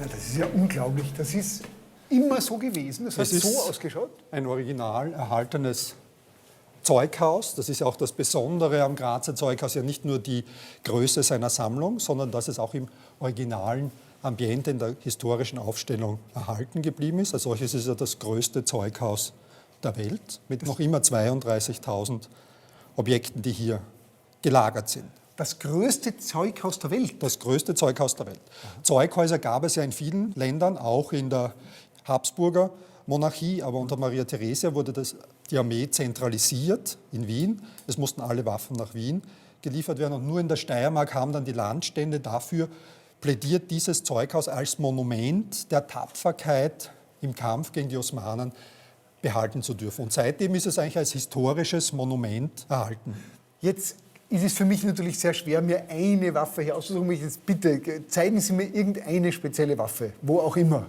Na, das ist ja unglaublich. Das ist immer so gewesen. Das hat so ausgeschaut. Ein original erhaltenes Zeughaus. Das ist ja auch das Besondere am Grazer Zeughaus, ja nicht nur die Größe seiner Sammlung, sondern dass es auch im originalen Ambiente in der historischen Aufstellung erhalten geblieben ist. Als solches ist es ja das größte Zeughaus der Welt mit noch immer 32.000 Objekten, die hier gelagert sind. Das größte Zeughaus der Welt? Das größte Zeughaus der Welt. Zeughäuser gab es ja in vielen Ländern, auch in der Habsburger Monarchie, aber unter Maria Theresia wurde die Armee zentralisiert in Wien. Es mussten alle Waffen nach Wien geliefert werden und nur in der Steiermark haben dann die Landstände dafür plädiert, dieses Zeughaus als Monument der Tapferkeit im Kampf gegen die Osmanen behalten zu dürfen. Und seitdem ist es eigentlich als historisches Monument erhalten. Jetzt ist es für mich natürlich sehr schwer, mir eine Waffe hier auszusuchen. Jetzt bitte zeigen Sie mir irgendeine spezielle Waffe, wo auch immer.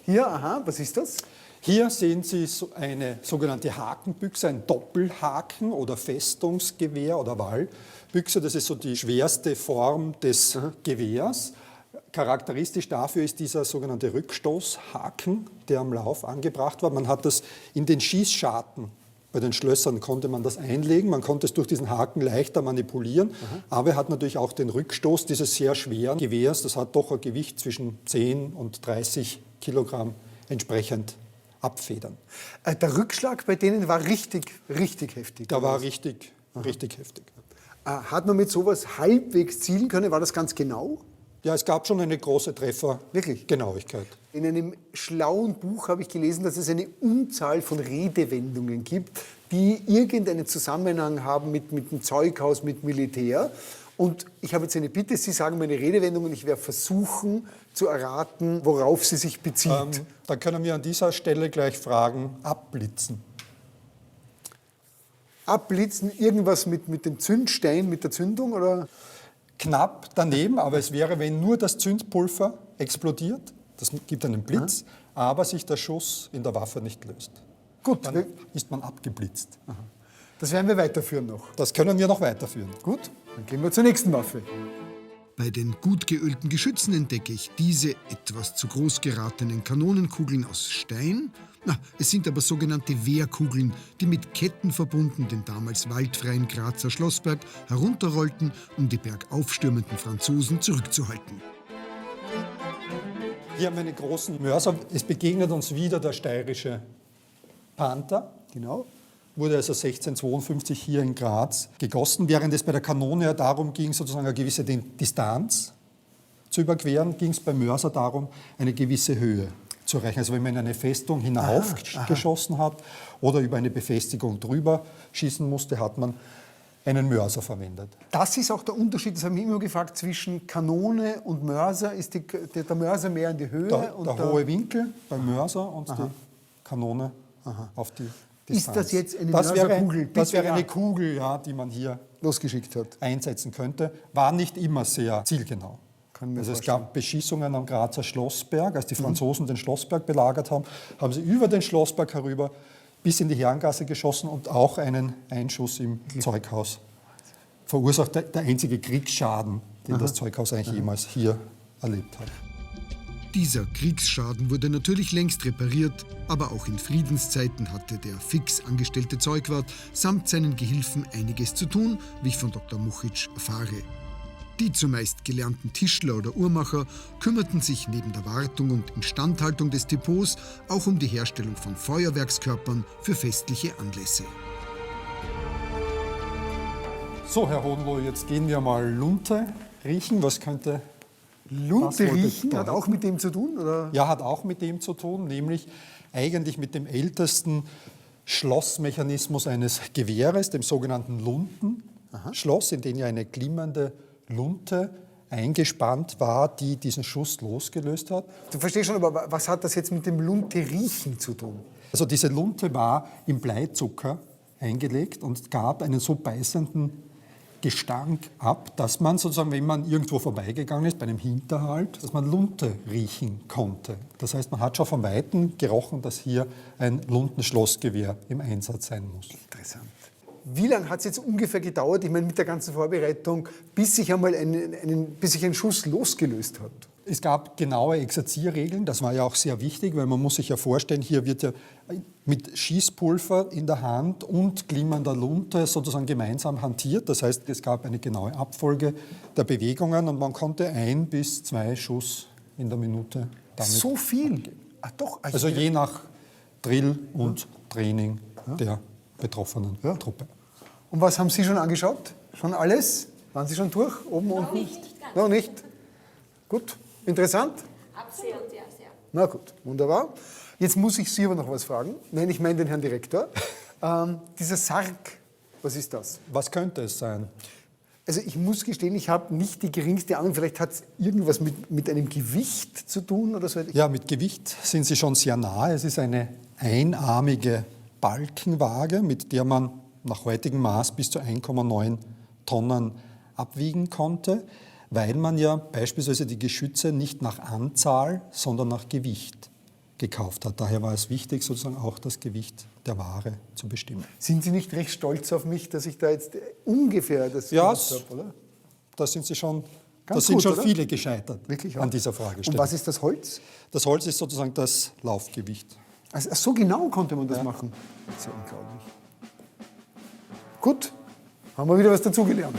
Hier, aha, was ist das? Hier sehen Sie eine sogenannte Hakenbüchse, ein Doppelhaken oder Festungsgewehr oder Wallbüchse. Das ist so die schwerste Form des Gewehrs. Charakteristisch dafür ist dieser sogenannte Rückstoßhaken, der am Lauf angebracht war. Man hat das in den Schießscharten, bei den Schlössern konnte man das einlegen, man konnte es durch diesen Haken leichter manipulieren, aber er hat natürlich auch den Rückstoß dieses sehr schweren Gewehrs, das hat doch ein Gewicht zwischen 10 und 30 Kilogramm entsprechend abfedern. Der Rückschlag bei denen war richtig heftig. Der war richtig heftig. Hat man mit sowas halbwegs zielen können? War das ganz genau? Ja, es gab schon eine große Treffergenauigkeit. In einem schlauen Buch habe ich gelesen, dass es eine Unzahl von Redewendungen gibt, die irgendeinen Zusammenhang haben mit dem Zeughaus, mit Militär. Und ich habe jetzt eine Bitte, Sie sagen meine Redewendungen, ich werde versuchen zu erraten, worauf sie sich bezieht. Da können wir an dieser Stelle gleich fragen, abblitzen. Abblitzen, irgendwas mit dem Zündstein, mit der Zündung, oder? Knapp daneben, aber es wäre, wenn nur das Zündpulver explodiert, das gibt einen Blitz, aber sich der Schuss in der Waffe nicht löst. Gut. Dann ist man abgeblitzt. Das werden wir weiterführen noch. Das können wir noch weiterführen. Gut, dann gehen wir zur nächsten Waffe. Bei den gut geölten Geschützen entdecke ich diese etwas zu groß geratenen Kanonenkugeln aus Stein. Es sind aber sogenannte Wehrkugeln, die mit Ketten verbunden den damals waldfreien Grazer Schlossberg herunterrollten, um die bergaufstürmenden Franzosen zurückzuhalten. Hier haben wir einen großen Mörser. Es begegnet uns wieder der steirische Panther. Genau. Wurde also 1652 hier in Graz gegossen. Während es bei der Kanone ja darum ging, sozusagen eine gewisse Distanz zu überqueren, ging es beim Mörser darum, eine gewisse Höhe zu erreichen. Also wenn man in eine Festung hinauf geschossen hat oder über eine Befestigung drüber schießen musste, hat man einen Mörser verwendet. Das ist auch der Unterschied, das haben wir immer gefragt, zwischen Kanone und Mörser. Ist der Mörser mehr in die Höhe? Der hohe Winkel beim Mörser und die Kanone auf die Distanz. Ist das jetzt eine Mörserkugel? Das wäre eine Kugel, ja, die man hier losgeschickt hat. Einsetzen könnte. War nicht immer sehr zielgenau. Also es gab Beschießungen am Grazer Schlossberg. Als die Franzosen den Schlossberg belagert haben, haben sie über den Schlossberg herüber bis in die Herrengasse geschossen und auch einen Einschuss im Zeughaus verursacht. Der einzige Kriegsschaden, den das Zeughaus eigentlich jemals hier erlebt hat. Dieser Kriegsschaden wurde natürlich längst repariert, aber auch in Friedenszeiten hatte der fix angestellte Zeugwart samt seinen Gehilfen einiges zu tun, wie ich von Dr. Muchitsch erfahre. Die zumeist gelernten Tischler oder Uhrmacher kümmerten sich neben der Wartung und Instandhaltung des Depots auch um die Herstellung von Feuerwerkskörpern für festliche Anlässe. So, Herr Hohenlohe, jetzt gehen wir mal Lunte riechen. Was könnte Lunte riechen? Hat auch mit dem zu tun? Oder? Ja, hat auch mit dem zu tun, nämlich eigentlich mit dem ältesten Schlossmechanismus eines Gewehres, dem sogenannten Luntenschloss, in dem ja eine glimmernde Lunte eingespannt war, die diesen Schuss losgelöst hat. Du verstehst schon, aber was hat das jetzt mit dem Lunte-Riechen zu tun? Also diese Lunte war im Bleizucker eingelegt und gab einen so beißenden Gestank ab, dass man sozusagen, wenn man irgendwo vorbeigegangen ist, bei einem Hinterhalt, dass man Lunte riechen konnte. Das heißt, man hat schon von Weitem gerochen, dass hier ein Luntenschlossgewehr im Einsatz sein muss. Interessant. Wie lange hat es jetzt ungefähr gedauert, ich meine mit der ganzen Vorbereitung, bis sich einmal bis sich ein Schuss losgelöst hat? Es gab genaue Exerzierregeln, das war ja auch sehr wichtig, weil man muss sich ja vorstellen, hier wird ja mit Schießpulver in der Hand und glimmender Lunte sozusagen gemeinsam hantiert. Das heißt, es gab eine genaue Abfolge der Bewegungen und man konnte 1 bis 2 Schuss in der Minute damit. So viel? Ah, doch. Also je nach Drill und Training der betroffenen Truppe. Und was haben Sie schon angeschaut? Schon alles? Waren Sie schon durch? Oben, unten? Nicht ganz. Noch nicht? Gut. Interessant? Sehr, sehr, sehr. Na gut, wunderbar. Jetzt muss ich Sie aber noch was fragen. Nein, ich meine den Herrn Direktor. Dieser Sarg, was ist das? Was könnte es sein? Also ich muss gestehen, ich habe nicht die geringste Ahnung. Vielleicht hat es irgendwas mit einem Gewicht zu tun oder so. Ja, mit Gewicht sind Sie schon sehr nahe. Es ist eine einarmige Balkenwaage, mit der man nach heutigem Maß bis zu 1,9 Tonnen abwiegen konnte, weil man ja beispielsweise die Geschütze nicht nach Anzahl, sondern nach Gewicht gekauft hat. Daher war es wichtig, sozusagen auch das Gewicht der Ware zu bestimmen. Sind Sie nicht recht stolz auf mich, dass ich da jetzt ungefähr das Ja, gemacht habe, oder? da sind Sie schon, Ganz da sind gut, schon oder? viele gescheitert Wirklich an auch? dieser Und Fragestellung. was ist das Holz? Das Holz ist sozusagen das Laufgewicht. Also, so genau konnte man das machen. Das ist ja unglaublich. Gut, haben wir wieder was dazugelernt.